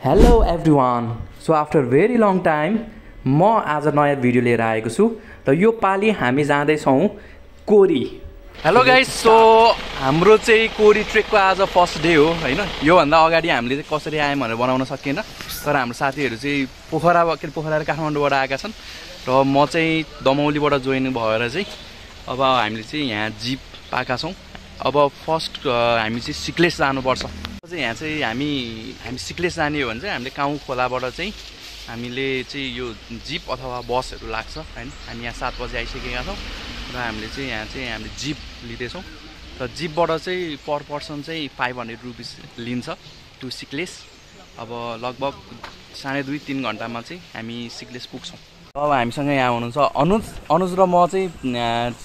Hello everyone. So after very long time म आज नयाँ भिडियो लिएर आएको छु र यो पालि हामी जाँदैछौँ कोरी। हेलो गाइस, सो हाम्रो चाहिँ कोरी ट्रेकको आज फर्स्ट डे हो हैन। योभन्दा अगाडि हामीले चाहिँ कसरी आयौँ भनेर बनाउन सकिएन, तर हाम्रो साथीहरू चाहिँ पोखरा र काठमाडौँबाट आएका छन् र म चाहिँ दमौलीबाट जोइन भएर चाहिँ अब हामीले चाहिँ यहाँ जिप पाएका छौँ। अब फर्स्ट हामी चाहिँ सिक्लेस जानुपर्छ। यहाँ चाहिँ हामी सिक्लेस जाने हो भने चाहिँ हामीले काउँ खोलाबाट चाहिँ हामीले चाहिँ यो जिप अथवा बसहरू लाग्छ हैन। हामी यहाँ 7 बजे आइसकेका छौँ र हामीले चाहिँ हामीले जिप लिँदैछौँ र जिपबाट चाहिँ पर पर्सन चाहिँ 500 रुपिस लिन्छ टु सिक्लेस। अब लगभग 2.5-3 घन्टामा चाहिँ हामी सिक्लेस पुग्छौँ। अब हामीसँग यहाँ हुनुहुन्छ अनुज र म चाहिँ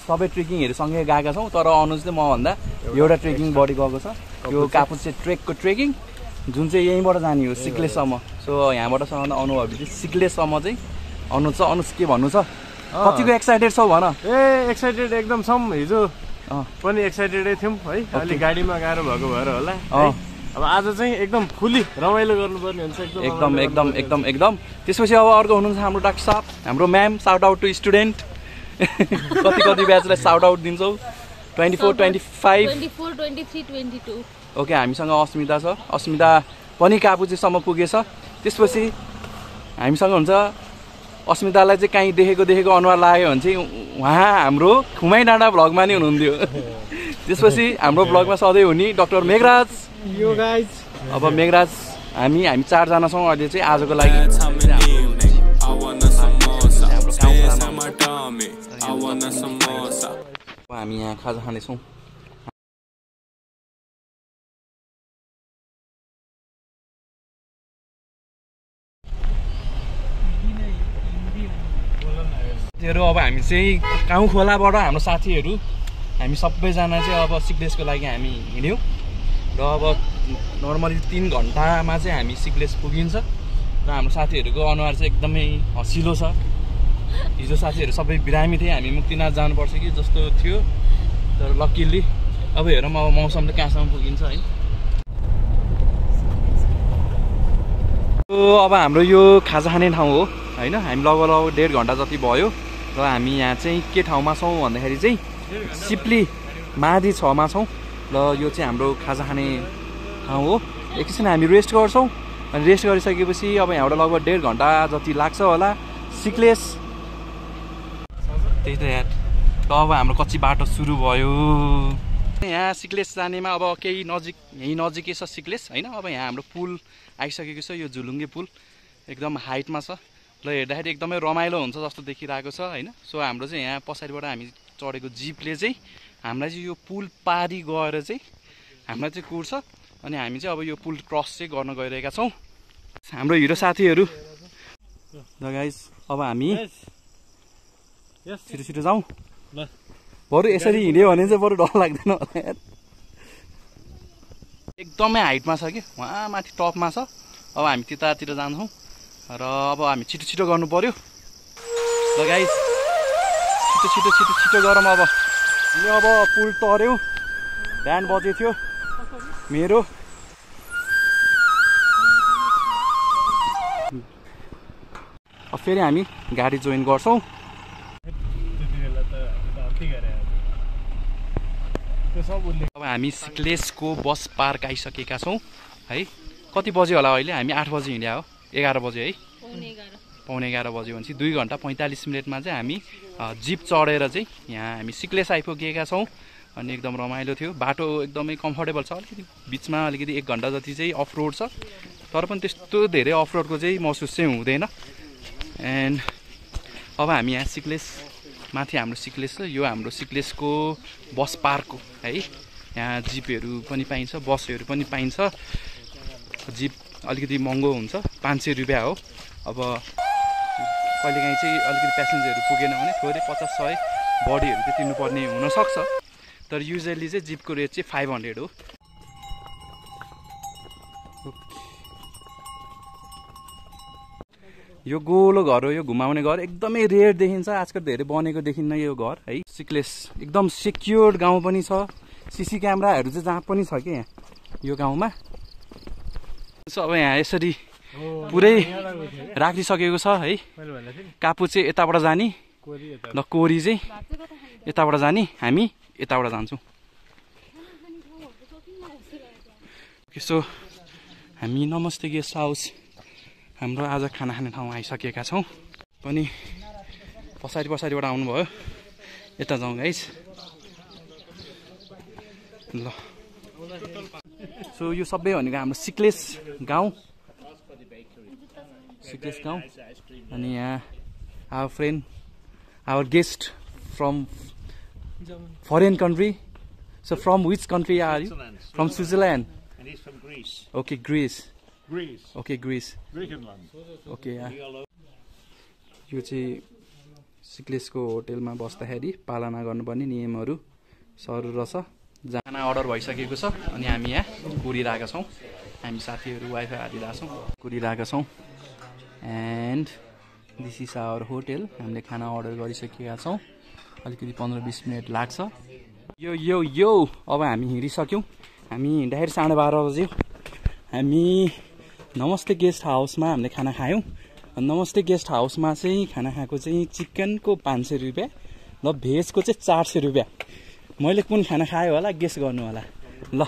सबै ट्रेकिङहरू सँगै गएका छौँ, तर अनुज चाहिँ मभन्दा एउटा ट्रेकिङ बढी गएको छ। यो कापुचे ट्रेकको ट्रेकिङ जुन चाहिँ यहीँबाट जाने हो सिक्लेससम्म। सो यहाँबाट सँगै अनुभव चाहिँ सिक्लेससम्म चाहिँ अनुज के भन्नु छ, कतिको एक्साइटेड छौ भन। एक्साइटेड एकदम छौँ। हिजो पनि एक्साइटेडै थियौँ है, अलिक गाडीमा गाह्रो भएको भएर होला। अब आज चाहिँ एकदम फुल्ली रमाइलो गर्नुपर्ने हुन्छ। एकदम। त्यसपछि अब अर्को हुनुहुन्छ हाम्रो डाक्टर साहब, हाम्रो ma'am. Shout out to student. कति ब्याचलाई साउट आउट दिन्छौ? 24, 25, 24, 23, 22। ओके, हामीसँग अस्मिता छ। अस्मिता पनि कापुचेसम्म पुगेछ। त्यसपछि हामीसँग हुन्छ अस्मितालाई चाहिँ कहीँ देखेको अनुहार लाग्यो भने चाहिँ उहाँ हाम्रो खुमाई डाँडा भ्लगमा नै हुनुहुन्थ्यो। त्यसपछि हाम्रो भ्लगमा सधैँ हुने डाक्टर मेघराज। यो गाइज अब मेघराज हामी 4 जना छौँ अहिले चाहिँ आजको लागि। हामी यहाँ खाजा खानेछौँ। अब हामी चाहिँ काउँ खोलाबाट हाम्रो साथीहरू हामी सबैजना चाहिँ अब सिक्लेसको लागि हामी हिँड्यौँ र अब नर्मली 3 घन्टामा चाहिँ हामी सिक्लेस पुगिन्छ र हाम्रो साथीहरूको अनुहार चाहिँ एकदमै हँसिलो छ। हिजो साथीहरू सबै बिरामी थिए, हामी मुक्तिनाथ जानुपर्छ कि जस्तो थियो, तर लक्किली अब हेरौँ अब मौसमले कहाँसम्म पुगिन्छ है। अब हाम्रो यो खाजा खाने ठाउँ हो होइन। हामी लगभग 1.5 घन्टा जति भयो र हामी यहाँ चाहिँ के ठाउँमा छौँ भन्दाखेरि चाहिँ सिप्ली मादी 6 मा छौँ र यो चाहिँ हाम्रो खाजा खाने ठाउँ हो। एकैछिन हामी रेस्ट गर्छौँ अनि रेस्ट गरिसकेपछि अब यहाँबाट लगभग 1.5 घन्टा जति लाग्छ होला सिक्लेस। त्यही त यार। अब हाम्रो कच्ची बाटो सुरु भयो। यहाँ सिक्लेस जानेमा अब यहीँ नजिकै छ सिक्लेस होइन। अब यहाँ हाम्रो पुल आइसकेको छ, यो झुलुङ्गे पुल एकदम हाइटमा छ र हेर्दाखेरि एकदमै रमाइलो हुन्छ जस्तो देखिरहेको छ होइन। सो हाम्रो चाहिँ यहाँ पछाडिबाट हामी चढेको जिपले चाहिँ हामीलाई चाहिँ यो पुल पारी गएर चाहिँ हामीलाई चाहिँ कुर्छ अनि हामी चाहिँ अब यो पुल क्रस चाहिँ गर्न गइरहेका छौँ। हाम्रो हिरो साथीहरू ल गाइस, अब हामी छिटो जाउँ। बरु यसरी हिँड्यो भने चाहिँ बरु डर लाग्दैन होला यार। एकदमै हाइटमा छ कि उहाँ माथि टपमा छ। अब हामी त्यतातिर जान्छौँ र अब हामी छिटो गर्नु पर्यो। ल गाइस, छिटो गरौँ। अब पुल तर्यो, बिहान बजे थियो मेरो। अब फेरि हामी गाडी जोइन गर्छौँ। अब हामी सिक्लेसको बस पार्क आइसकेका छौँ है। कति बजे होला अहिले? हामी 8 बजे हिँड्या हो, 11 बजे है, पौने 11 बजे भनेपछि 2 घन्टा 45 मिनटमा चाहिँ हामी जिप चढेर चाहिँ यहाँ हामी सिक्लेस आइपुगेका छौँ। अनि एकदम रमाइलो थियो, बाटो एकदमै कम्फर्टेबल छ। अलिकति बिचमा अलिकति 1 घन्टा जति चाहिँ अफ रोड छ, तर पनि त्यस्तो धेरै अफ रोडको चाहिँ महसुस चाहिँ हुँदैन। एन्ड अब हामी यहाँ सिक्लेस माथि हाम्रो सिक्लेस छ, यो हाम्रो सिक्लेसको बस पार्क हो है। यहाँ जिपहरू पनि पाइन्छ, बसहरू पनि पाइन्छ। जिप अलिकति महँगो हुन्छ, 500 रुपियाँ हो। अब कहिलेकाहीँ चाहिँ अलिकति प्यासेन्जरहरू पुगेन भने थोरै 50-100 बढीहरू चाहिँ तिर्नुपर्ने हुनसक्छ, तर युजली चाहिँ जिपको रेट चाहिँ 500 हो। यो गोलो घर हो, यो घुमाउने घर एकदमै रेयर देखिन्छ, आजकल धेरै बनेको देखिन्न यो घर है। सिक्लेस एकदम सिक्योर्ड गाउँ पनि छ, सीसी क्यामेराहरू चाहिँ जहाँ पनि छ कि यहाँ यो गाउँमा। सो अब यहाँ यसरी पुरै राखिसकेको छ है। कापु चाहिँ यताबाट जाने, ल कोरी चाहिँ यताबाट जाने, हामी यताबाट जान्छौँ। सो हामी नमस्ते गेस्ट हाउस हाम्रो आज खाना खाने ठाउँ आइसकेका छौँ। पनि पछाडिबाट आउनुभयो, यता जाउँ गाइस ल। सो यो सबै भनेको हाम्रो सिक्लेस गाउँ अनि यहाँ our friend our guest from foreign country. So from which country are you? From Switzerland. And he's from Greece. Okay, Greece. Greece. Okay, Greece. Greekenland. Okay, यो चाहिँ सिक्लेसको होटेलमा बस्दाखेरि पालना गर्नुपर्ने नियमहरू सरु रहेछ। खाना अर्डर भइसकेको छ अनि हामी यहाँ कुरिरहेका छौँ। हामी साथीहरू वाइफाई हालिरहेका छौँ, कुरिरहेका छौँ। And this is our hotel. हामीले खाना अर्डर गरिसकेका छौँ। अलिकति 15-20 मिनट लाग्छ। यो अब हामी हिँडिसक्यौँ। हामी हिँड्दाखेरि 12:30 बज्यो। हामी नमस्ते गेस्ट हाउसमा हामीले खाना खायौँ। नमस्ते गेस्ट हाउसमा चाहिँ खाना खाएको चाहिँ चिकनको 500 रुपियाँ, ल भेजको चाहिँ 400 रुपियाँ। मैले कुन खाना खायो होला गेस गर्नु होला। ल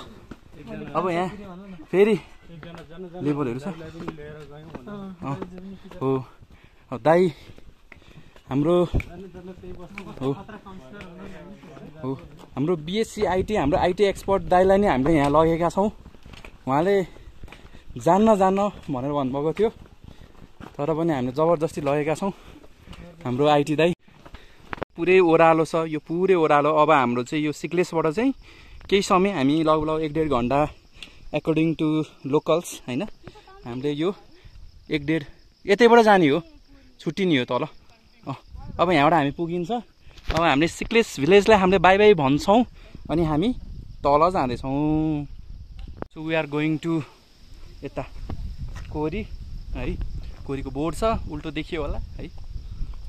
अब यहाँ फेरि लेबलहरू छ। हो दाई हाम्रो बिएससी आइटी हाम्रो आइटी एक्सपर्ट दाइलाई नै हामीले यहाँ लगेका छौँ। उहाँले जान्न भनेर भन्नुभएको थियो, तर पनि हामीले जबरजस्ती लगेका छौँ। हाम्रो आइटी दाई पुरै ओह्रालो छ, यो पुरै ओह्रालो। अब हाम्रो चाहिँ यो सिक्लेसबाट चाहिँ केही समय हामी लगभग 1-1.5 घन्टा एकर्डिङ टु लोकल्स होइन, हामीले यो 1-1.5 यतैबाट जाने हो, छुट्टिने हो तल। अब यहाँबाट हामी पुगिन्छ। अब हामीले सिक्लेस भिलेजलाई हामीले बाई बाई भन्छौँ अनि हामी तल जाँदैछौँ। So we are going to यता कोरी है। कोरीको बोर्ड छ, उल्टो देखियो होला है।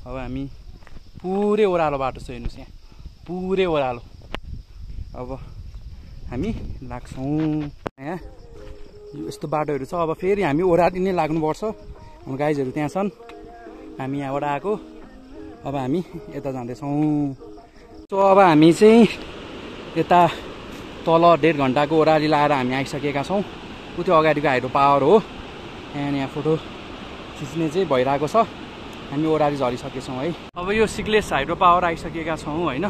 अब हामी पुरै ओह्रालो बाटो छ, हेर्नुहोस् यहाँ पुरै ओह्रालो। अब हामी लाग्छौँ यहाँ, यस्तो बाटोहरू छ। अब फेरि हामी ओह्रालो नै लाग्नुपर्छ। हाम्रो गाइजहरू त्यहाँ छन्, हामी यहाँबाट आएको। अब हामी यता जाँदैछौँ। सो अब हामी चाहिँ यता तल 1.5 घन्टाको ओह्राली लाएर हामी आइसकेका छौँ। त्यो अगाडिको हाइड्रो पावर हो। यहाँ फोटो खिच्ने चाहिँ भइरहेको छ। हामी ओह्राली झरिसकेछौँ है। अब यो सिक्लेस हाइड्रो पावर आइसकेका छौँ होइन।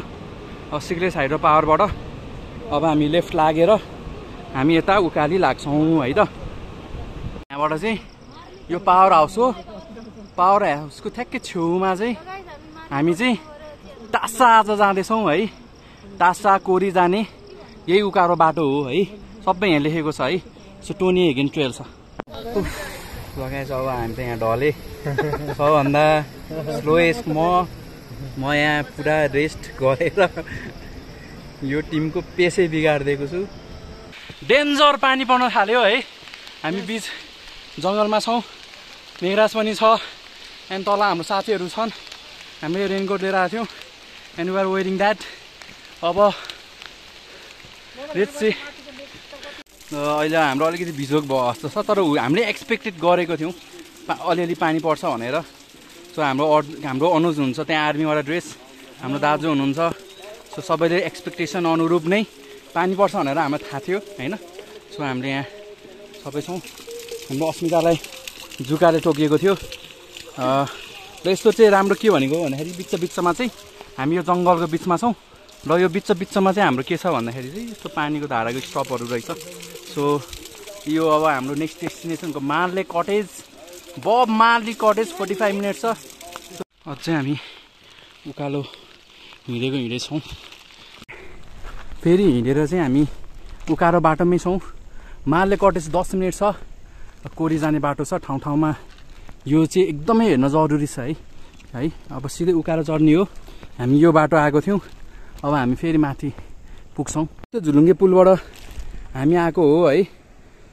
अब सिक्लेस हाइड्रो पावरबाट अब हामी लेफ्ट लागेर हामी यता उकाली लाग्छौँ है त। यहाँबाट चाहिँ यो पावर हाउस हो। पावर हाउसको ठ्याक्कै छेउमा चाहिँ हामी चाहिँ टासा आज जाँदैछौँ है। टासा कोरी जाने यही उकालो बाटो हो है। सबै यहाँ लेखेको छ है। सो टोनी हेगेन ट्रेल छ। लगाएछ अब हामी त यहाँ ढले सबभन्दा स्लोएस्ट म यहाँ पुरा रेस्ट गरेर यो टिमको पेसै बिगारिदिएको छु। डेन्जर पानी पर्न थाल्यो है। हामी बिच जङ्गलमा छौँ, मेघराज पनि छ एन्ड तल हाम्रो साथीहरू छन्। हामीले रेनकोट लिएर आएको थियौँ and we are wearing that. अब लेट्स सी। अहिले हाम्रो अलिकति भिजोक भयो जस्तो छ, तर हामीले एक्सपेक्टेड गरेको थियौँ अलिअलि पानी पर्छ भनेर। सो हाम्रो अनुज हुनुहुन्छ त्यहाँ आर्मीबाट ड्रेस, हाम्रो दाजु हुनुहुन्छ। सो सबैले एक्सपेक्टेसन अनुरूप नै पानी पर्छ भनेर हामीलाई थाहा थियो होइन। सो हामीले यहाँ सबै छौँ। हाम्रो अस्मितालाई जुकाले टोकिएको थियो। र यस्तो चाहिँ राम्रो के भनेको भन्दाखेरि बिचमा चाहिँ हामी यो जङ्गलको बिचमा छौँ। र यो बिचमा चाहिँ हाम्रो के छ भन्दाखेरि चाहिँ यस्तो पानीको धाराको स्टपहरू रहेछ। सो यो अब हाम्रो नेक्स्ट डेस्टिनेसनको मार्ले कटेज, बब मार्ली कटेज 45 मिनट छ। अझै हामी उकालो हिँडेछौँ। फेरि हिँडेर चाहिँ हामी उकालो बाटोमै छौँ। मार्ले कटेज 10 मिनट छ। कोरी जाने बाटो छ ठाउँ ठाउँमा। यो चाहिँ एकदमै हेर्न जरुरी छ है। अब सिधै उकालो चढ्ने हो। हामी यो बाटो आएको थियौँ, अब हामी फेरि माथि पुग्छौँ। त्यो झुलुङ्गे पुलबाट हामी आएको हो है।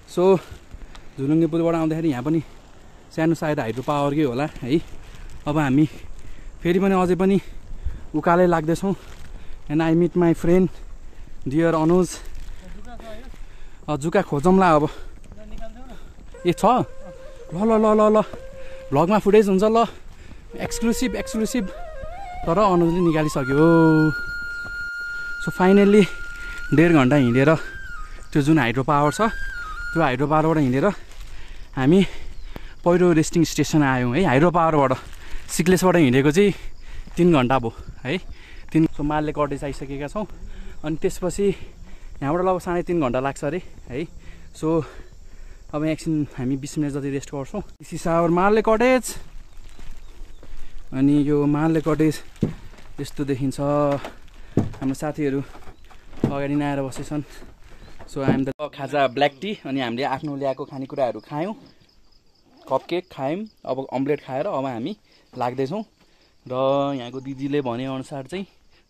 सो झुलुङ्गे पुलबाट आउँदाखेरि यहाँ पनि सानो सायद हाइड्रो पावरकै होला है। अब हामी फेरि पनि अझै पनि उकालै लाग्दैछौँ। And I meet my friend dear Anuj. जुका खोजौँला अब। ए छ ल ल ल ल ल भ्लगमा फुटेज हुन्छ ल एक्सक्लुसिभ तर अनुजले निकालिसक्यो। सो फाइनल्ली 1.5 घन्टा हिँडेर त्यो जुन हाइड्रो पावर छ त्यो हाइड्रो पावरबाट हिँडेर हामी पहिलो रेस्टिङ स्टेसन आयौँ है। हाइड्रो पावरबाट सिक्लेसबाट हिँडेको चाहिँ 3 घन्टा भयो है। 3 सो मालले कटेज आइसकेका छौँ अनि त्यसपछि यहाँबाट लगभग 3.5 घन्टा लाग्छ अरे है। सो अब एकछिन हामी 20 मिनट जति रेस्ट गर्छौँ। दिस इज आवर मालले कटेज अनि यो मालले कटेज यस्तो देखिन्छ। हाम्रो साथीहरू अगाडि नै आएर बसेछन्। सो हामी त खाजा ब्ल्याक टी अनि हामीले आफ्नो ल्याएको खानेकुराहरू खायौँ। कपकेक खायौँ। अब अम्लेट खाएर अब हामी लाग्दैछौँ र यहाँको दिदीले भनेअनुसार चाहिँ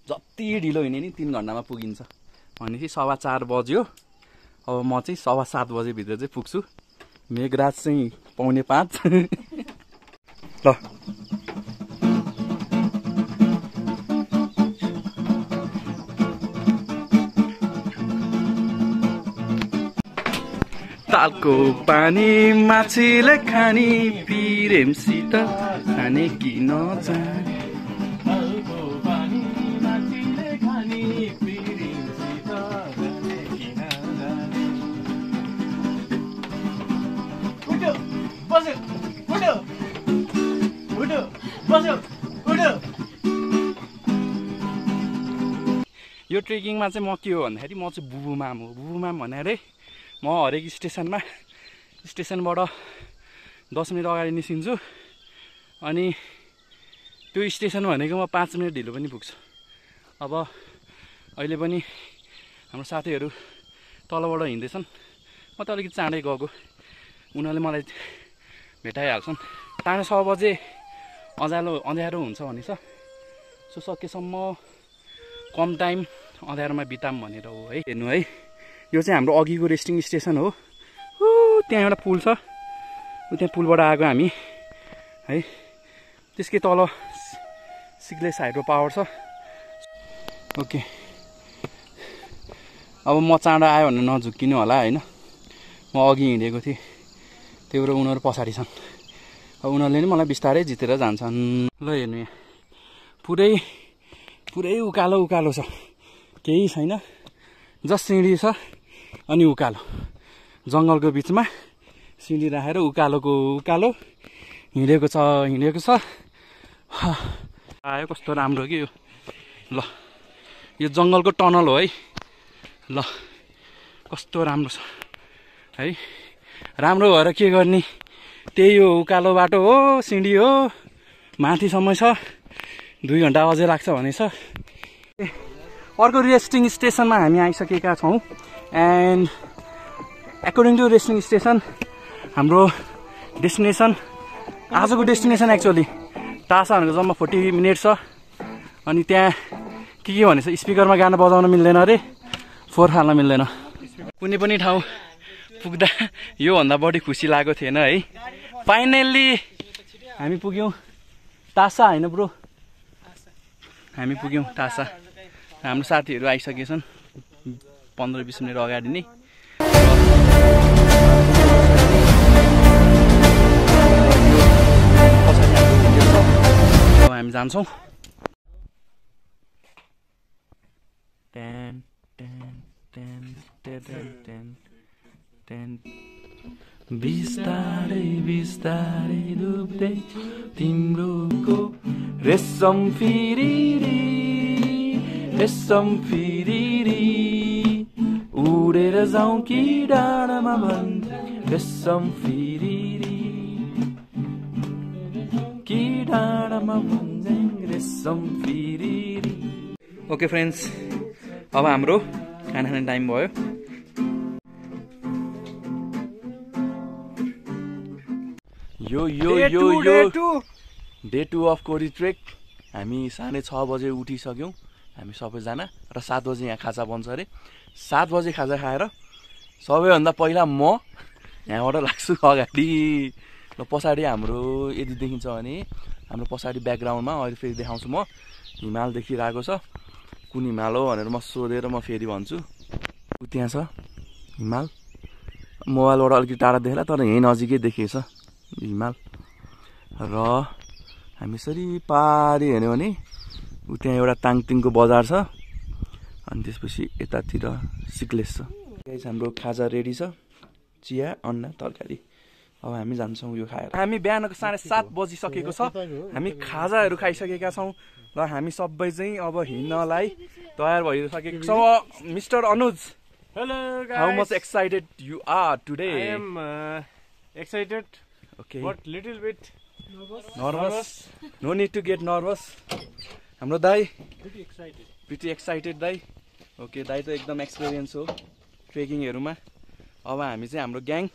जति ढिलो हिँड्यो नि 3 घन्टामा पुगिन्छ भनेपछि 4:15 बज्यो। अब म चाहिँ 7:15 बजेभित्र चाहिँ पुग्छु। मेघराज चाहिँ 4:45 ल तालको पानी माछीले खानी प्रेमसित खाने कि नजाने। यो ट्रेकिङमा चाहिँ म के हो भन्दाखेरि म चाहिँ बुबुमाम हो। बुबुमाम भनेर म हरेक स्टेसनबाट 10 मिनट अगाडि निस्किन्छु अनि त्यो स्टेसन भनेको म 5 मिनट ढिलो पनि पुग्छु। अब अहिले पनि हाम्रो साथीहरू तलबाट हिँड्दैछन्। म त अलिकति चाँडै गएको। उनीहरूले मलाई भेटाइहाल्छन्। 6:30 बजे अँध्यारो हुन्छ भनेछ। सो सकेसम्म कम टाइम अँध्यारोमा बिताम भनेर हो है। हेर्नु है यो चाहिँ हाम्रो अघिको रेस्टिङ स्टेसन हो। त्यहाँ एउटा पुल छ। त्यहाँ पुलबाट आएको हामी है। त्यसकै तल सिक्लेस हाइड्रो पावर छ। ओके अब म चाँडो आयो भने नझुक्किनु होला होइन। म अघि हिँडेको थिएँ त्यही भएर उनीहरू पछाडि छन्। अब उनीहरूले नि मलाई बिस्तारै जितेर जान्छन्। ल हेर्नु यहाँ पुरै उकालो छ। केही छैन जस्ट सिँढी छ अनि उकालो जङ्गलको बिचमा सिँढी राखेर उकालो हिँडेको छ। आयो कस्तो राम्रो कि यो। ल यो जङ्गलको टनल हो है। ल कस्तो राम्रो छ है। राम्रो भएर के गर्ने त्यही हो उकालो बाटो हो सिँढी हो माथिसम्म छ 2 घन्टा अझै लाग्छ भनेछ। अर्को रेस्टिङ स्टेसनमा हामी आइसकेका छौँ and according to resting station हाम्रो डेस्टिनेसन आजको डेस्टिनेसन एक्चुअली टासा भनेको जम्मा 40 मिनट छ। अनि त्यहाँ के भनेछ स्पिकरमा गाना बजाउन मिल्दैन अरे फोहोर फाल्न मिल्दैन। कुनै पनि ठाउँ पुग्दा योभन्दा बढी खुसी लागेको थिएन है। फाइनल्ली हामी पुग्यौँ टासा होइन ब्रो हामी पुग्यौँ टासा। हाम्रो साथीहरू आइसकेछन् 15-20 मिनट अगाडि नै। अब हामी जान्छौँ। बिस्तारै बिस्तारै डुब्दै तिम्रो रेशम फिरी उडेर जाउँ कि डाँडामा भन्छ रेशम फिरी कि डाँडामा भन्छ रेशम फिरी। ओके फ्रेन्ड्स अब हाम्रो खाना खाने टाइम भयो। यो डे 2 अफ कोरी ट्रेक। हामी 6:30 बजे उठिसक्यौँ हामी सबैजना र 7 बजे यहाँ खाजा बन्छ अरे। 7 बजे खाजा खाएर सबैभन्दा पहिला म यहाँबाट लाग्छु अगाडि। र पछाडि हाम्रो यदि देखिन्छ भने हाम्रो पछाडि ब्याकग्राउन्डमा अहिले फेरि देखाउँछु म हिमाल देखिरहेको छ। कुन हिमाल हो भनेर म सोधेर म फेरि भन्छु। त्यहाँ छ हिमाल। मोबाइलबाट अलिकति टाढा देख्ला तर यहीँ नजिकै देखिएछ हिमाल र हामी यसरी पारी हेर्यो भने उ त्यहाँ एउटा ताङतिङको बजार छ अनि त्यसपछि यतातिर सिक्लेस छ। गाइस हाम्रो खाजा रेडी छ, चिया अन्डा तरकारी। अब हामी जान्छौँ यो खाएर। हामी बिहानको 7:30 बजिसकेको छ, हामी खाजाहरू खाइसकेका छौँ र हामी सबै चाहिँ अब हिँड्नलाई तयार भइसकेको छौँ। Mister Anuj, Hello guys. how much excited you are today? I am excited, Okay. but little bit Nervous? No need to get nervous. हाम्रो दाई pretty excited दाई। ओके दाई त एकदम एक्सपिरियन्स हो ट्रेकिङहरूमा। अब हामी चाहिँ हाम्रो ग्याङ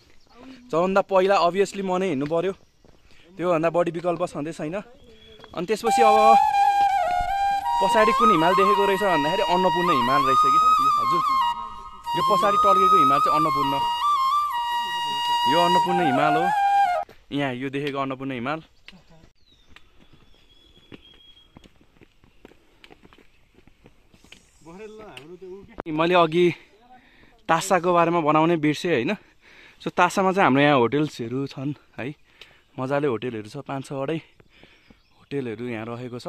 सबभन्दा पहिला अभियसली म नै हिँड्नु पर्यो, त्योभन्दा बढी विकल्प छँदै छैन। अनि त्यसपछि अब पछाडि कुन हिमाल देखेको रहेछ भन्दाखेरि अन्नपूर्ण हिमाल रहेछ कि हजुर। यो पछाडि टर्केको हिमाल चाहिँ अन्नपूर्ण, यो अन्नपूर्ण हिमाल हो। यहाँ यो देखेको अन्नपूर्ण हिमाल। मैले अघि तासाको बारेमा बनाउनै बिर्सेँ होइन। सो तासामा चाहिँ हाम्रो यहाँ होटेल्सहरू छन् है, मजाले होटेलहरू छ, 5-6वटै होटेलहरू यहाँ रहेको छ।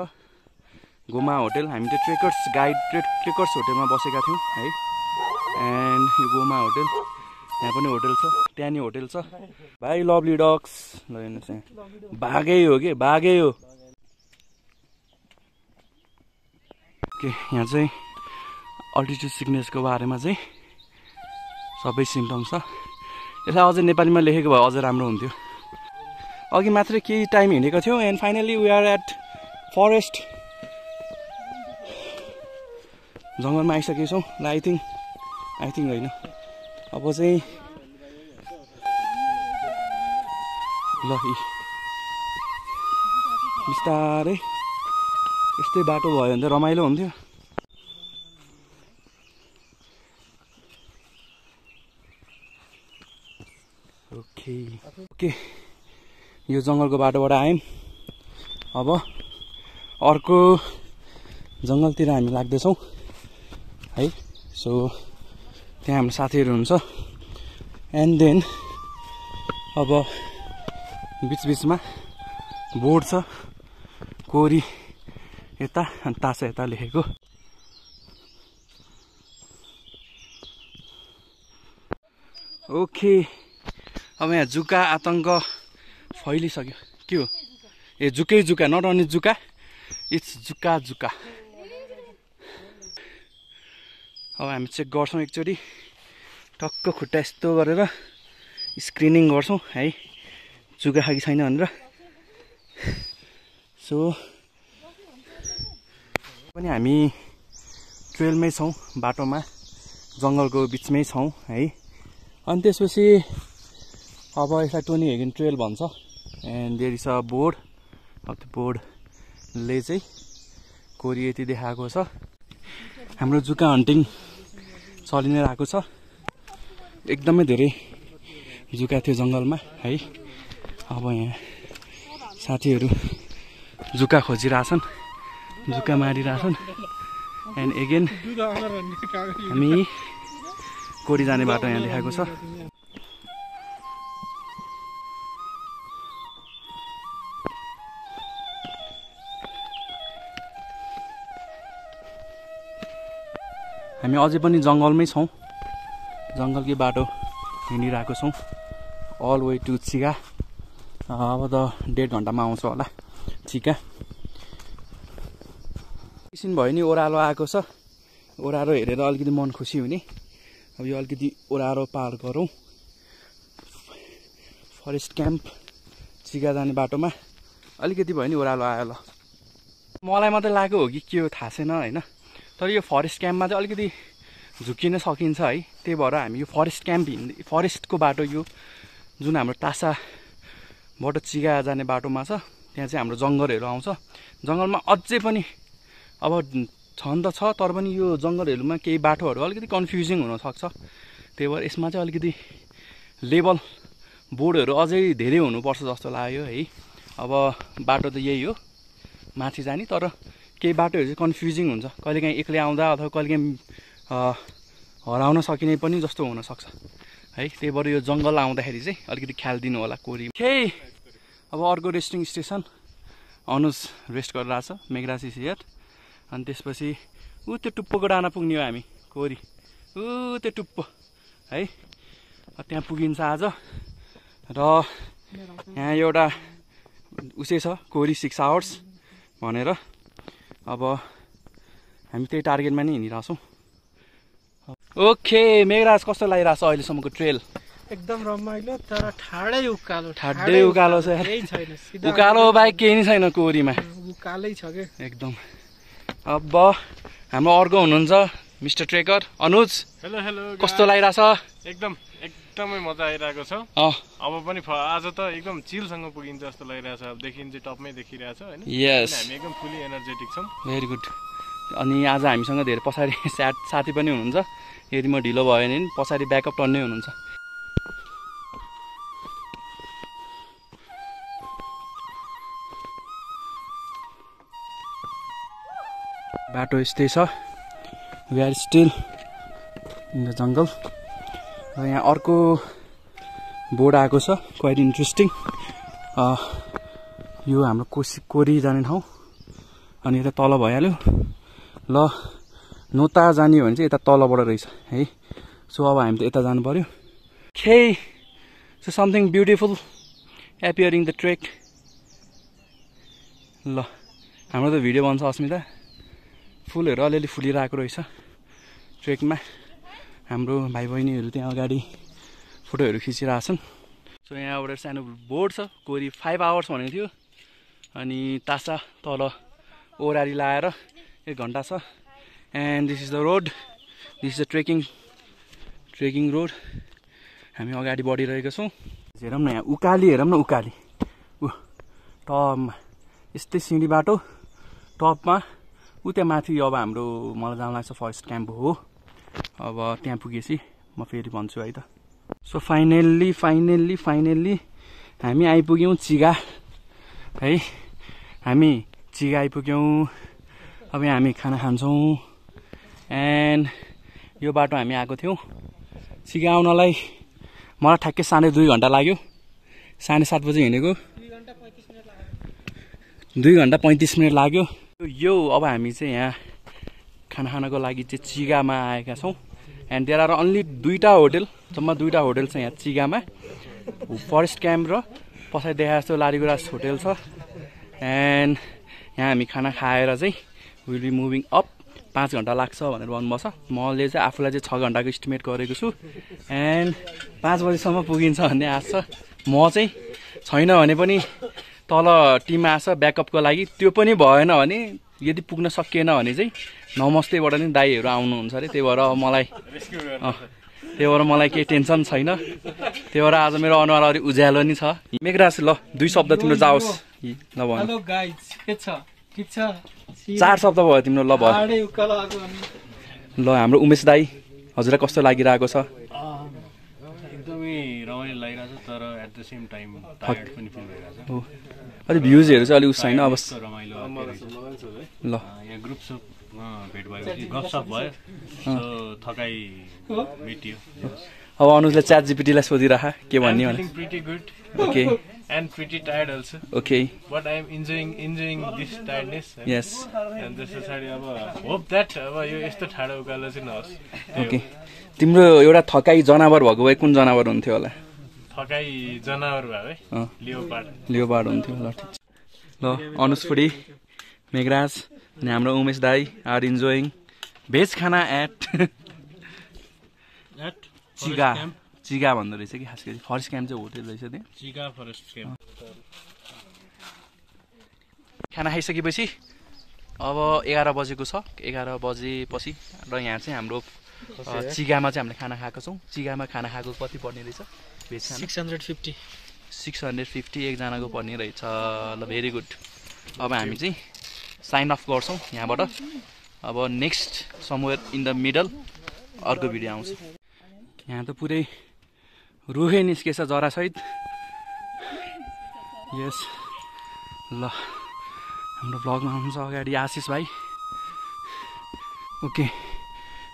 गोमा होटेल, हामी त्यो ट्रेकर्स होटेलमा बसेका थियौँ है। एन्ड यो गोमा होटेल, यहाँ पनि होटेल छ, त्यहाँ नि होटेल छ। भाइ लभली डग्स ल हेर्नुहोस् यहाँ बाघै हो कि बाघै हो। ओके यहाँ चाहिँ अल्टिट्युड सिकनेसको बारेमा चाहिँ सबै सिम्टम्स छ। यसलाई अझै नेपालीमा लेखेको भए अझै राम्रो हुन्थ्यो। अघि मात्रै केही टाइम हिँडेको थियौँ and finally we are at forest, जङ्गलमा आइसकेको छौँ। ल आई थिङ्क होइन, अब चाहिँ ल बिस्तारै यस्तै बाटो भयो भने त रमाइलो हुन्थ्यो। ओके यो जङ्गलको बाटोबाट आयौँ, अब अर्को जङ्गलतिर हामी लाग्दैछौँ है। सो त्यहाँ हाम्रो साथीहरू हुन्छ एन्ड देन अब बिचबिचमा बोर्ड छ, कोरी यता अनि तासा यता लेखेको। ओके अब यहाँ जुका आतङ्क फैलिसक्यो। के हो ए जुकै जुका, नट ओन्ली जुका, इट्स जुका। अब हामी चेक गर्छौँ एकचोटि, टक्क खुट्टा यस्तो गरेर स्क्रिनिङ गर्छौँ है जुका खायो कि छैन भनेर। सो पनि हामी ट्रेलमै छौँ, बाटोमा जङ्गलको बिचमै छौँ है। अनि त्यसपछि अब यसलाई टोनी हेगन ट्रेल भन्छ and there is a board. अब त्यो बोर्डले चाहिँ कोरी यति देखाएको छ। हाम्रो जुका हन्टिङ चलि नै रहेको छ, एकदमै धेरै जुका थियो जङ्गलमा है। अब यहाँ साथीहरू जुका खोजिरहेछन्, जुका मारिरहेछन् एन्ड एगेन हामी कोरी जाने बाटो यहाँ देखाएको छ। हामी अझै पनि जङ्गलमै छौँ, जङ्गलकै बाटो हिँडिरहेको छौँ अल वे टु चिका। अब त 1.5 घन्टामा आउँछ होला चिका। एकछिन भयो नि ओह्रालो आएको छ, ओह्रालो हेरेर अलिकति मन खुसी हुने। अब यो अलिकति ओह्रालो पार गरौँ। फरेस्ट क्याम्प चिका जाने बाटोमा अलिकति भयो नि ओह्रालो आयो। ल मलाई मात्रै लागेको हो कि के हो थाहा छैन होइन, तर यो फरेस्ट क्याम्पमा चाहिँ अलिकति झुकिन सकिन्छ है। त्यही भएर हामी यो फरेस्टको बाटो, यो जुन हाम्रो तासाबाट चिगा जाने बाटोमा छ, त्यहाँ चाहिँ हाम्रो जङ्गलहरू आउँछ। जङ्गलमा अझै पनि अब छन् त छ, तर पनि यो जङ्गलहरूमा केही बाटोहरू अलिकति कन्फ्युजिङ हुनसक्छ। त्यही भएर यसमा चाहिँ अलिकति लेभल बोर्डहरू अझै धेरै हुनुपर्छ जस्तो लाग्यो है। अब बाटो त यही हो माथि जाने, तर केही बाटोहरू चाहिँ कन्फ्युजिङ हुन्छ, कहिलेकाहीँ एक्लै आउँदा अथवा कहिलेकाहीँ हराउन सकिने पनि जस्तो हुनसक्छ है। त्यही भएर यो जङ्गल आउँदाखेरि चाहिँ अलिकति ख्याल दिनु होला कोरी। अब अर्को रेस्टिङ स्टेसन अनुज रेस्ट गरिरहेछ, मेघराज इज हियर। अनि त्यसपछि ऊ त्यो टुप्पोको डाँडा पुग्ने हो हामी, कोरी ऊ त्यो टुप्पो है, त्यहाँ पुगिन्छ आज। र यहाँ एउटा उसै छ कोरी 6 आवर्स भनेर, अब हामी त्यही टार्गेटमा नै हिँडिरहेछौँ। ओके मेघराज कस्तो लागिरहेछ अहिलेसम्मको ट्रेल? एकदम रमाइलो तर ठाडै उकालो छ यार, केही छैन, उकालो बाहेक केही नै छैन कोरीमा, उकालै छ के एकदम। अब हाम्रो अर्को हुनुहुन्छ mister trekker Anuj. Hello hello, कस्तो लागिरहेछ? एकदमै मजा आइरहेको छ। अब पनि आज त एकदम चिलसँग पुगिन्छ जस्तो लागिरहेछ। अब देखिन चाहिँ टपमै देखिरहेछ हैन। यस, हामी एकदम फुली एनर्जेटिक छौँ। Very good. अनि आज हामीसँग धेरै पछाडि साथी पनि हुनुहुन्छ, यदि म ढिलो भयो भने पछाडि ब्याकअप टन्नै हुनुहुन्छ। बाटो यस्तै छ, we are still in the jungle. र यहाँ अर्को बोर्ड आएको छ, क्वाइट इन्ट्रेस्टिङ। यो हाम्रो कोरी जाने ठाउँ, अनि यता तल भइहाल्यो। ल नोता जाने हो भने चाहिँ यता तलबाट रहेछ है। सो अब हामी त यता जानु पर्यो। So something beautiful appearing the trek. ल हाम्रो त भिडियो बन्छ अस्मिता, फुलहरू अलिअलि फुलिरहेको रहेछ ट्रेकमा। हाम्रो भाइ बहिनीहरू त्यहाँ अगाडि फोटोहरू खिचिरहेछन्। सो यहाँबाट सानो बोर्ड छ, कोरी 5 आवर्स भनेको थियो। अनि तासा तल ओरारी लाएर 1 घन्टा छ। And this is the road, this is the trekking road. हामी अगाडि बढिरहेका छौँ। हेरौँ न यहाँ उकाली, हेरौँ न उकाली, टपमा यस्तै सिँढी बाटो टपमा। त्यहाँ माथि अब हाम्रो मलाई जान लाग्छ फरेस्ट क्याम्प हो। अब त्यहाँ पुगेपछि म फेरि भन्छु है त। सो फाइनल्ली हामी आइपुग्यौँ चिगा है। हामी चिगा आइपुग्यौँ। अब यहाँ हामी खाना खान्छौँ। एन्ड यो बाटो हामी आएको थियौँ। चिगा आउनलाई मलाई ठ्याक्कै 2.5 घन्टा लाग्यो। 7:30 बजी हिँडेको, 2 घन्टा 35 मिनट लाग्यो। यो अब हामी चाहिँ यहाँ खाना खानको लागि चाहिँ चिगामा आएका छौँ। एन्ड देयर आर अन्ली 2टा होटल, जम्मा 2टा होटल छ यहाँ चिगामा, फरेस्ट क्याम्प र पछाडि देखा जस्तो लारीगुराँस होटल छ। एन्ड यहाँ हामी खाना खाएर चाहिँ विल बी मुभिङ अप। 5 घन्टा लाग्छ भनेर भन्नुभएको छ। मैले चाहिँ आफूलाई चाहिँ 6 घन्टाको इस्टिमेट गरेको छु। एन्ड 5 बजीसम्म पुगिन्छ भन्ने आश छ। म चाहिँ छैन भने पनि तल टिम आछ ब्याकअपको लागि। त्यो पनि भएन भने, यदि पुग्न सकिएन भने चाहिँ नमस्तेबाट नि दाईहरू आउनुहुन्छ अरे। त्यही भएर मलाई केही टेन्सन छैन। त्यही भएर आज मेरो अनुहार अलि उज्यालो नि छ। मेघराज ल 2 शब्द तिम्रो जाओस्। ल भन। हेलो गाइज, के छ? ठिक छ? 4 शब्द भयो तिम्रो। ल भयो। ल हाम्रो उमेश दाई, हजुरलाई कस्तो लागिरहेको छ? एकदमै रमाइलो लागिरहेछ, तर at the same time tired पनि फिल भइरहेछ। हो, अलि भ्युजहरू चाहिँ अलिक उस छैन। अब रमाइलो ल यहाँ ग्रुप भेट भएपछि गफसफ भयो, सो थकाइ मेटियो। अब अनुजले च्याट जिपिटीलाई सोधिराख के भन्ने भने। Pretty good, okay, and pretty tired also. Okay, but I am enjoying this tiredness. Yes, and त्यस पछाडि अब होप द्याट अब यो यस्तो ठाडो उकालो चाहिँ नहोस्। ओके। तिम्रो एउटा थकाइ जनावर भएको भए कुन जनावर हुन्थ्यो होला? थकाइ जनावर भयो है, लियोपार्ड हुन्थ्यो। ल ठिक छ। ल अनुज फुडी, मेघराज अनि हाम्रो उमेश दाई आर इन्जोइङ भेज खाना एट चिगा भन्दो रहेछ कि, खास गरी फरेस्ट क्याम्प चाहिँ होटल रहेछ त्यहाँ, चिगा फरेस्ट क्याम्प। खाना खाइसकेपछि अब 11 बजेको छ। 11 बजेपछि र यहाँ चाहिँ हाम्रो चिगामा चाहिँ हामीले खाना खाएको छौँ। चिगामा खाना खाएको कति पर्ने रहेछ भेज खाना? 650 एकजनाको पर्ने रहेछ। ल भेरी गुड। अब हामी चाहिँ साइन अफ गर्छौँ यहाँबाट। अब next somewhere in the middle अर्को भिडियो आउँछ। यहाँ त पुरै रुखै निस्केछ जरासहित। यस, ल हाम्रो भ्लगमा आउनुहुन्छ अगाडि आशिष भाइ। ओके,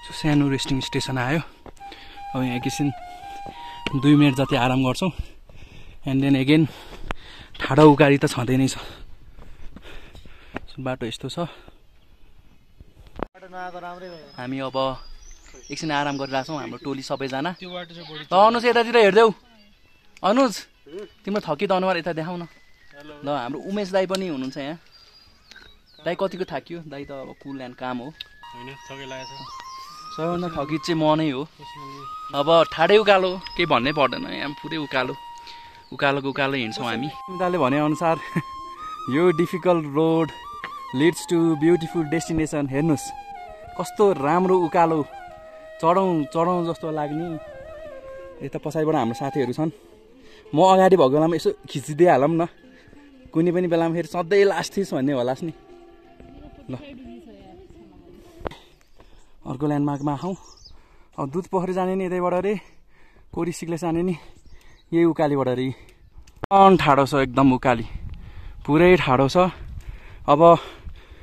सो सानो रेस्टिङ स्टेसन आयो। अब यहाँ एकैछिन 2 मिनट जति आराम गर्छौँ। एन्ड देन एगेन ठाडो उकाली त छँदै नै छ। बाटो यस्तो छ। हामी अब एकछिन आराम गरिरहेछौँ हाम्रो टोली सबैजना। ल अनुज यतातिर हेर्देऊ। अनुज तिम्रो थकित अनुहार यता देखाउ न। ल हाम्रो उमेश दाई पनि हुनुहुन्छ यहाँ। दाई कतिको थाकियो? दाई त अब कुल एन्ड काम हो। सबैभन्दा थकित चाहिँ म नै हो। अब ठाडै उकालो केही भन्नै पर्दैन, यहाँ पुरै उकालो उकालो हिँड्छौँ हामी। दाले भनेअनुसार यो difficult road leads to beautiful destination. हेर्नुहोस् कस्तो राम्रो उकालो, चढौँ जस्तो लाग्ने। यता पछाडिबाट हाम्रो साथीहरू छन्। म अगाडि भएको बेलामा यसो खिचिदिइहालौँ न, कुनै पनि बेलामा फेरि सधैँ लास्ट थिइस् भन्ने होलास् नि। ल अर्को ल्यान्डमार्कमा आउँ। अब दुध पोखरी जाने नि यतैबाट अरे, कोरी सिक्लेस जाने नि यही उकालीबाट अरे। ठाडो छ एकदम उकाली, पुरै ठाडो छ। अब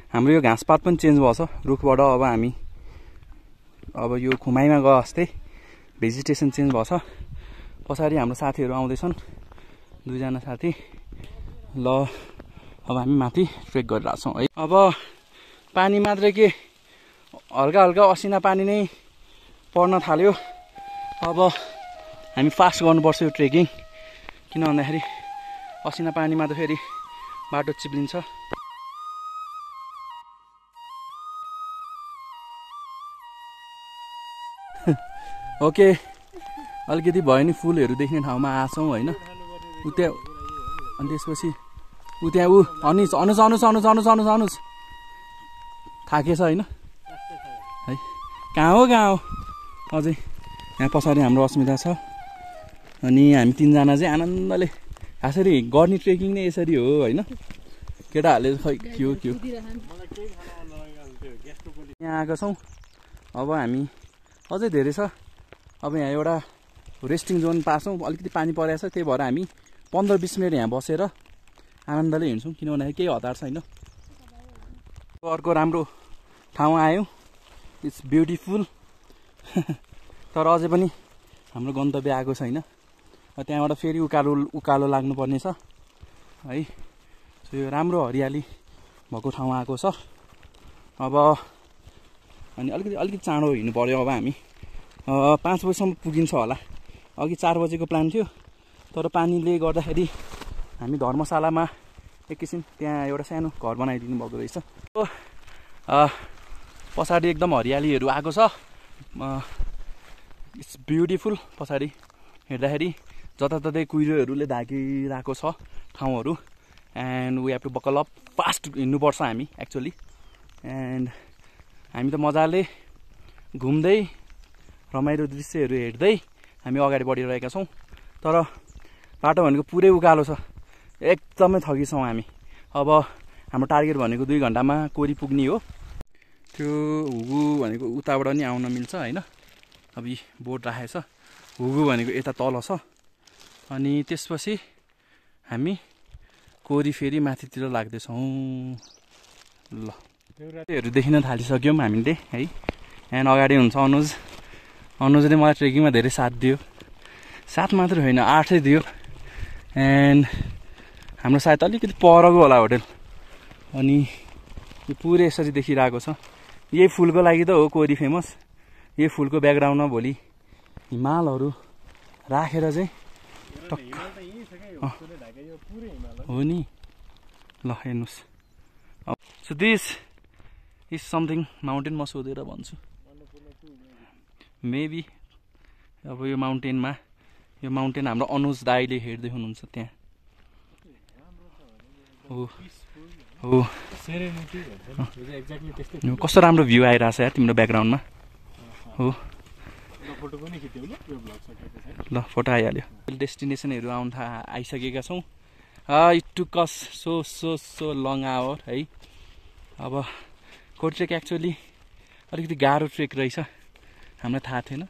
हाम्रो यो घाँसपात पनि चेन्ज भएको छ रुखबाट। अब हामी अब यो खुमाइमा गयो जस्तै भेजिटेसन चेन्ज भएको छ। पछाडि हाम्रो साथीहरू आउँदैछन्, 2 जना साथी। ल अब हामी माथि ट्रेक गरिरहेछौँ है। अब पानी मात्रै के हल्का हल्का असिना पानी नै पर्न थाल्यो। अब हामी फास्ट गर्नुपर्छ यो ट्रेकिङ, किन भन्दाखेरि असिना पानीमा त फेरि बाटो चिप्लिन्छ। ओके अलिकति भयो नि फुलहरू देख्ने ठाउँमा आछौँ होइन। उता अनि त्यसपछि त्यहाँ अनुज थाकेछ होइन है। कहाँ हो अझै यहाँ पछाडि हाम्रो अस्मिता छ। अनि हामी 3 जना चाहिँ आनन्दले यसरी गर्ने ट्रेकिङ नै यसरी हो होइन। केटाहरूले खै के यहाँ आएको छौँ। अब हामी अझै धेरै छ। अब यहाँ एउटा रेस्टिङ जोन पाछौँ, अलिकति पानी परेको छ, त्यही भएर हामी 15-20 मिनट यहाँ बसेर आनन्दले हिँड्छौँ, किन भन्दाखेरि केही हतार छैन। अर्को राम्रो ठाउँ आयौँ, इट्स ब्युटिफुल। तर अझै पनि हाम्रो गन्तव्य आएको छैन। त्यहाँबाट फेरि उकालो लाग्नुपर्ने छ है। सो यो राम्रो हरियाली भएको ठाउँ आएको छ। अब अनि अलिकति चाँडो हिँड्नु पर्यो। अब हामी 5 बजीसम्म पुगिन्छ होला। अघि 4 बजेको प्लान थियो, तर पानीले गर्दाखेरि हामी धर्मशालामा एकैछिन त्यहाँ एउटा सानो घर बनाइदिनु भएको रहेछ। पछाडि एकदम हरियालीहरू आएको छ। It's beautiful. पछाडि हेर्दाखेरि जताततै कुहिरोहरूले ढाकिरहेको छ ठाउँहरू। And we have to buckle up, fast हिँड्नुपर्छ हामी एक्चुअली। एन्ड हामी त मजाले घुम्दै रमाइलो दृश्यहरू हेर्दै हामी अगाडि बढिरहेका छौँ। तर बाटो भनेको पुरै उकालो छ, एकदमै थकिन्छौँ हामी। अब हाम्रो टार्गेट भनेको 2 घन्टामा कोरी पुग्ने हो। त्यो हुगु भनेको उताबाट नि आउन मिल्छ होइन। अब यी बोट राखेको छ, हुगु भनेको यता तल छ। अनि त्यसपछि हामी कोरी फेरि माथितिर लाग्दैछौँ। ल त्योहरू देखिन थालिसक्यौँ हामीले है। एन्ड अगाडि हुन्छ अनुजले मलाई ट्रेकिङमा धेरै साथ दियो। साथ मात्र होइन, 8 दियो। एन्ड हाम्रो सायद अलिकति परको होला होटेल। अनि यो पुरै यसरी देखिरहेको छ। यही फुलको लागि त हो कोरी फेमस। यही फुलको ब्याकग्राउन्डमा भोलि हिमालहरू राखेर चाहिँ टक्क हो नि। ल हेर्नुहोस्। So this is something mountain म सोधेर भन्छु। मेबी अब यो माउन्टेनमा, यो माउन्टेन हाम्रो अनुज दाईले हेर्दै हुनुहुन्छ त्यहाँ। हो कस्तो राम्रो भ्यू आइरहेछ यार तिम्रो ब्याकग्राउन्डमा। हो ल फोटो आइहाल्यो। डेस्टिनेसनहरू आइसकेका छौँ। It took us so long hour है। अब कोरी ट्रेक एक्चुअली अलिकति गाह्रो ट्रेक रहेछ, हामीलाई थाहा थिएन।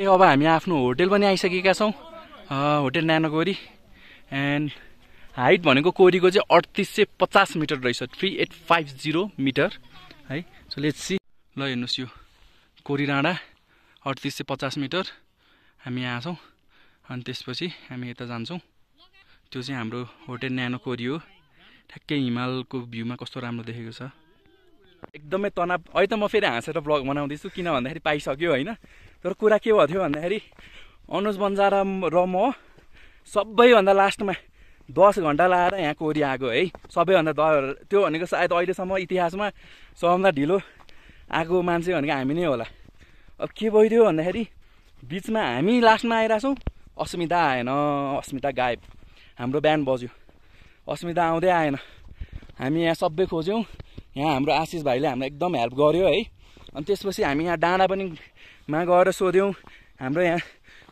अब हामी आफ्नो होटेल पनि आइसकेका छौँ, होटेल न्यानो कोरी। एन्ड हाइट भनेको कोरीको चाहिँ 3850 मिटर रहेछ, 3850 मिटर है। So let's see. ल हेर्नुहोस् यो कोरी डाँडा 3850 मिटर। हामी यहाँ छौँ अनि त्यसपछि हामी यता जान्छौँ। त्यो चाहिँ हाम्रो होटेल न्यानो कोरी हो। ठ्याक्कै हिमालको भ्यूमा कस्तो राम्रो देखेको छ। एकदमै तनाव। अहिले त म फेरि हाँसेर ब्लग बनाउँदैछु किन भन्दाखेरि पाइसक्यो होइन। तर कुरा के भयो थियो भन्दाखेरि अनुज बन्जारा र म सबैभन्दा लास्टमा 10 घन्टा लाएर यहाँ कोरी आएको है। सबैभन्दा त्यो भनेको सायद अहिलेसम्म इतिहासमा सबभन्दा ढिलो आएको मान्छे भनेको हामी नै होला। अब के भइदियो भन्दाखेरि बिचमा हामी लास्टमा आइरहेछौँ, अस्मिता आएन, अस्मिता गायब। हाम्रो बिहान बज्यो, अस्मिता आउँदै आएन। हामी यहाँ सबै खोज्यौँ, यहाँ हाम्रो आशिष भाइले हामीलाई एकदम हेल्प गर्यो है। अनि त्यसपछि हामी यहाँ डाँडा पनि गएर सोध्यौँ, हाम्रो यहाँ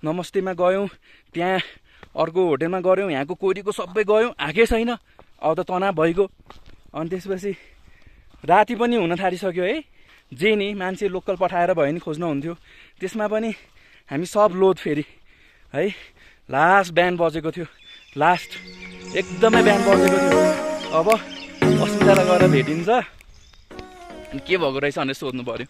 नमस्तेमा गयौँ, त्यहाँ अर्को होटेलमा गऱ्यौँ, यहाँको कोरीको सबै गयौँ, आएकै छैन। अब त तनाव भइगयो। अनि त्यसपछि राति पनि हुन थालिसक्यो है। जे नि मान्छे लोकल पठाएर भयो नि खोज्न हुन्थ्यो, त्यसमा पनि हामी सब लोड फेरि है। लास्ट बिहान बजेको थियो, लास्ट एकदमै बिहान बजेको थियो। अब अस्मितालाई गएर भेटिन्छ अनि के भएको रहेछ भनेर सोध्नु पर्यो।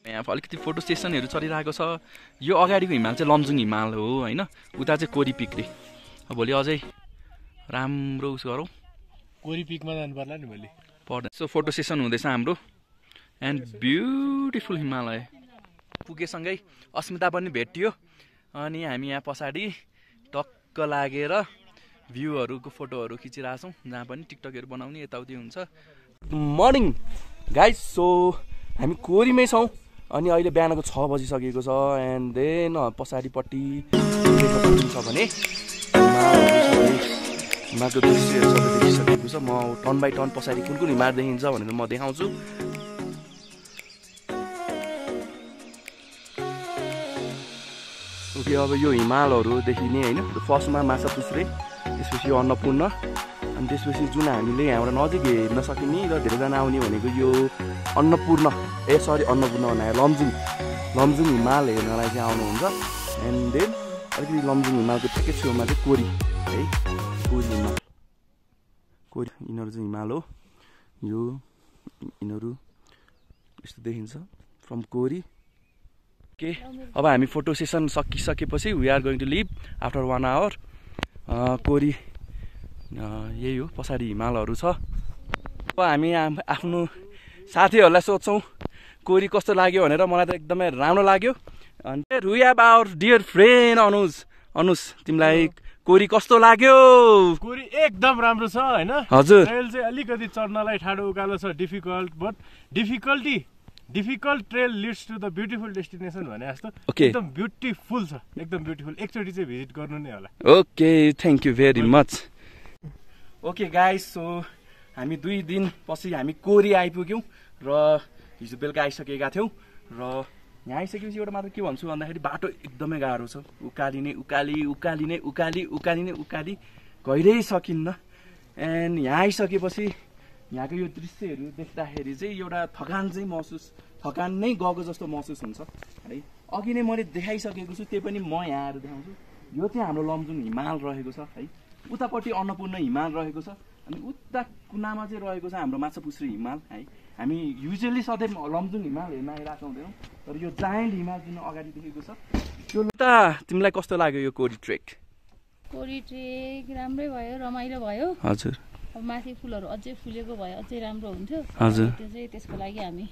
यहाँ अलिकति फोटो सेसनहरू चलिरहेको छ। यो अगाडिको हिमाल चाहिँ लमजुङ हिमाल हो होइन, उता चाहिँ कोरी पिक रे। भोलि अझै राम्रो उस गरौँ, कोरी पिकमा जानु पर्ला नि भोलि। पर्दैन। सो फोटो सेसन हुँदैछ हाम्रो एन्ड ब्युटिफुल हिमालय। पुगेसँगै अस्मिता पनि भेटियो अनि हामी यहाँ पछाडि टक्क लागेर भ्यूहरूको फोटोहरू खिचिरहेछौँ, जहाँ पनि टिकटकहरू बनाउने यताउति हुन्छ। मर्निङ गाइज, सो हामी कोरीमै छौँ अनि अहिले बिहानको 6 बजिसकेको छ। एन्ड देन पछाडिपट्टि छ भने हिमालको दृश्यहरू सबै देखिसकेको छ। म टर्न बाई टर्न पछाडि कुन कुन हिमाल देखिन्छ भनेर म देखाउँछु। ओके, अब यो हिमालहरू देखिने होइन। फर्स्टमा माछापुच्छ्रे, त्यसपछि यो अन्नपूर्ण, अनि त्यसपछि जुन हामीले यहाँबाट नजिक हेर्न सकिने र धेरैजना आउने भनेको यो अन्नपूर्ण अन्नपूर्ण भनेर लमजुङ हिमाल हेर्नलाई चाहिँ आउनुहुन्छ। एन्ड देन अलिकति लमजुङ हिमालको ठिकै छेउमा चाहिँ कोरी है, कोरी हिमाल। कोरी यिनीहरू चाहिँ हिमाल हो। यो यिनीहरू यस्तो देखिन्छ फ्रम कोरी। ओके, अब हामी फोटो सेसन सकिसकेपछि we are going to leave after 1 hour. Kori यही हो, पछाडि हिमालहरू छ। अब हामी आफ्नो साथीहरूलाई सोध्छौँ कोरी कस्तो लाग्यो भनेर। मलाई त एकदमै राम्रो लाग्यो। अनि we have our dear friend Anuj, तिमीलाई कोरी कस्तो लाग्यो? कोरी एकदम राम्रो छ होइन। हजुर, ट्रेल चाहिँ अलिकति चढ्नलाई ठाडो उकालो छ, difficult, but difficult trail leads to the beautiful destination भने जस्तो एकदम ब्युटिफुल छ, एकदम ब्युटिफुल। एकचोटि चाहिँ भिजिट गर्नु नै होला। Okay, thank you very much. Okay guys, so हामी 2 दिन पछि हामी कोरी आइपुग्यौँ र हिजो बेलुका आइसकेका थियौँ। र यहाँ आइसकेपछि एउटा मात्र के भन्छु भन्दाखेरि बाटो एकदमै गाह्रो छ। उकाली गइरै सकिन्न। एन्ड यहाँ आइसकेपछि यहाँको यो दृश्यहरू देख्दाखेरि चाहिँ एउटा थकान नै गएको जस्तो महसुस हुन्छ है। अघि नै मैले देखाइसकेको छु, त्यही पनि म यहाँ आएर देखाउँछु। यो चाहिँ हाम्रो लमजुङ हिमाल रहेको छ है। उतापट्टि अन्नपूर्ण हिमाल रहेको छ अनि उता कुनामा चाहिँ रहेको छ हाम्रो माछापुच्छ्रे हिमाल है। हामी युजुअली सधैँ लमजुङ हिमाल हेर्न आइरहेको हुँदैनौँ, तर यो जायन्ट हिमाल जुन अगाडि देखेको छ त्यो। तिमीलाई कस्तो लाग्यो यो कोरी ट्रेक? कोरी ट्रेक राम्रै भयो, रमाइलो भयो। हजुर, अब माथि फुलहरू अझै फुलेको भए अझै राम्रो हुन्थ्यो। हजुर, त्यो चाहिँ त्यसको लागि हामी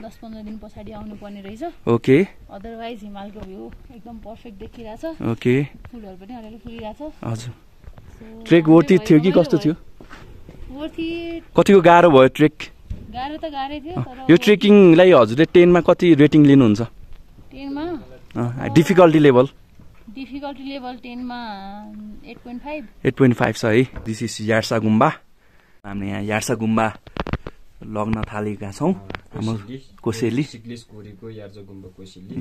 10-15 दिन पछाडि आउनुपर्ने रहेछ। ओके, अदरवाइज हिमालको भ्यू एकदम पर्फेक्ट देखिरहेछ। ओके, फुलहरू पनि अलिअलि फुलिरहेछ। हजुर। ट्रेक वर्थ थियो कि कस्तो थियो? वर्थी। कतिको गाह्रो भयो ट्रेक? गाह्रो त गाह्रै थियो, तर यो ट्रेकिङलाई हजुरले 10 मा कति रेटिङ लिनुहुन्छ? 10 मा डिफिकल्टी लेभल 10 मा 8.5। 8.5 छ है। दिस इज यार्सा गुम्बा। हामीले यहाँ यार्सा गुम्बा लग्न थालेका छौँ। हाम्रो कोसेली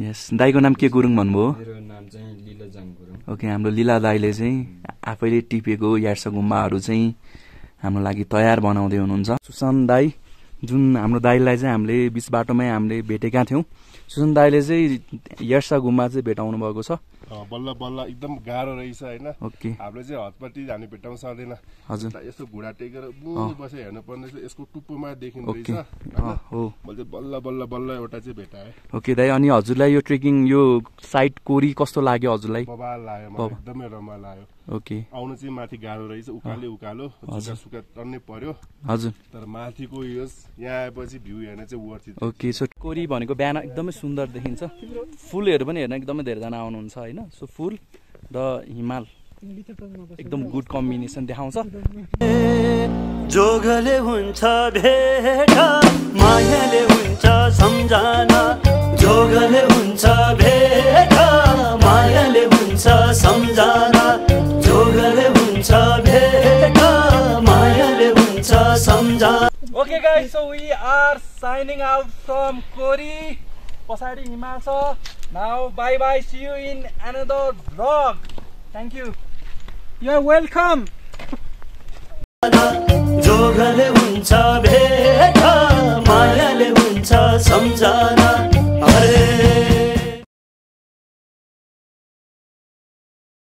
यस। दाईको नाम के गुरुङ भन्नुभयो? मेरो नाम चाहिँ लीलाजाङ गुरुङ। ओके, हाम्रो लीला दाईले चाहिँ आफैले टिपेको यार्सा गुम्बाहरू चाहिँ हाम्रो लागि तयार बनाउँदै हुनुहुन्छ। सुशान्त दाई, जुन हाम्रो दाईलाई चाहिँ हामीले बिच बाटोमै हामीले भेटेका थियौँ। सुशान्त दाईले चाहिँ यार्सा गुम्बा चाहिँ भेटाउनु भएको छ। बल्ल बल्ल एकदम गाह्रो रहेछ होइन ओके हामीले चाहिँ हतपट्टि जाने भेट्टाउन सक्दैन हजुर यसो घुँडा टेकेर बुझ बसेर हेर्नु पर्ने यसको टुप्पोमा देखिँदो रहेछ हो मैले चाहिँ बल्ल बल्ल बल्ल एउटा चाहिँ भेटाएँ ओके दाइ अनि हजुरलाई यो ट्रेकिङ यो साइट कोरी कस्तो लाग्यो हजुरलाई बबाल लाग्यो मलाई एकदमै रमाइलो लाग्यो ओके आउनु चाहिँ माथि गाह्रो रहेछ उकालो सुक्खा सुक्खा टन्नै पर्यो हजुर तर माथिको यो यहाँ आएपछि भ्यू हेर्न चाहिँ वर्थ इट ओके सो कोरी भनेको बिहान एकदमै सुन्दर देखिन्छ फुलहरू पनि हेर्न एकदमै धेरैजना आउनुहुन्छ होइन सो फुल र हिमाल एकदम गुड कम्बिनेसन देखाउँछ जोगले हुन्छ भेट मायाले हुन्छ सम्झना जोगले हुन्छ भेट मायाले हुन्छ सम्झना जोगले हुन्छ भेट मायाले हुन्छ सम्झना Okay guys, so we are signing out from Kori. Pasadi himal cha. Now bye bye, see you in another vlog. Thank you. You are welcome. Jogale हुन्छ